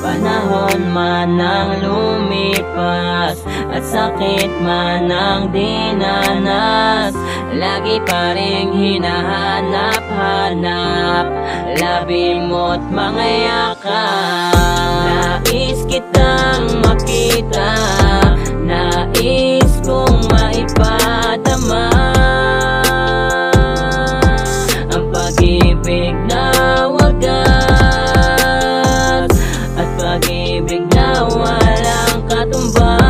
Panahon man ang lumipas at sakit man ang dinanas, lagi pa ring hinahanap-hanap labi mo't mga yakap. Nais kitang makita, nais kong maipadama ang pag-ibig na wagas at pag-ibig na walang katumbas.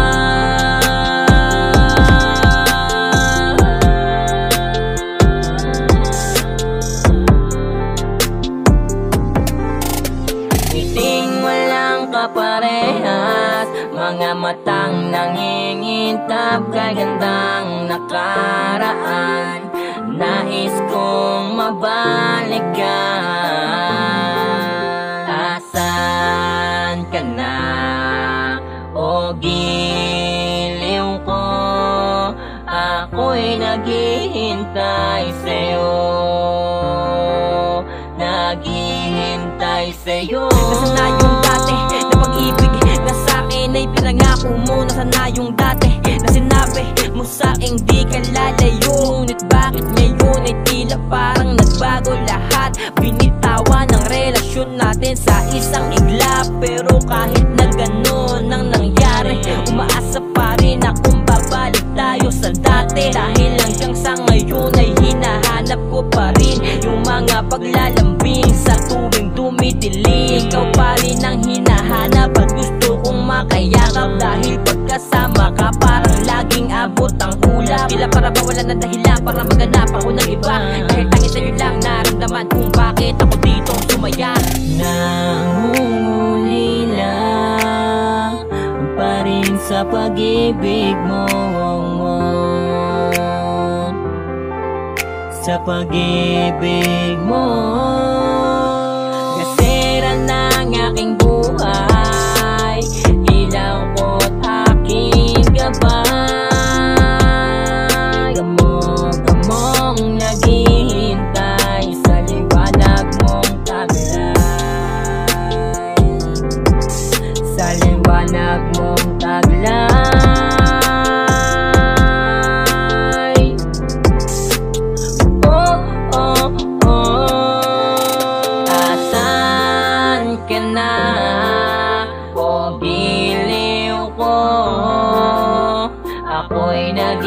Ngiting walang kaparehas, mga matang nangingintap kay gandang nakaraan. Nais kong mabalikan. Asan ka na, o giliw ko? Ako'y naghihintay sa'yo, naghihintay sa'yo. Nasaan na yung dati na pag-ibig na sa'kin ay pinangako mo? Nasaan na yung dati na sinabi mo sa'king di ka lalayo? Ngunit bakit ngayon ay tila parang nagbago lahat? Binitawan ang relasyon natin sa isang iglap. Pero kahit na ganon ang nangyari, umaasa pa rin akong babalik tayo sa dati. Dahil hanggang sa ngayon ay hinahanap ko pa rin yung mga paglalambing sa tuwing dumidilim. Ikaw pa rin ang hinahanap at gusto kong makayakap. Dahil pagkasama ka parang laging abot ang ulap. Tila para mawalan ng dahilan para maganap ako ng iba. Dahil tanging sa'yo lang naramdaman kung bakit ako dito sumaya. Nangungulila pa rin sa pag-ibig mo, sa pag-ibig mo. Gasera ng aking buhay, ilaw ko't aking gabay. Gamong naghihintay sa liwanag mong taglay, sa liwanag mong taglay. Oh, oh, oh. Asan ka na, o giliw ko? Ako'y nag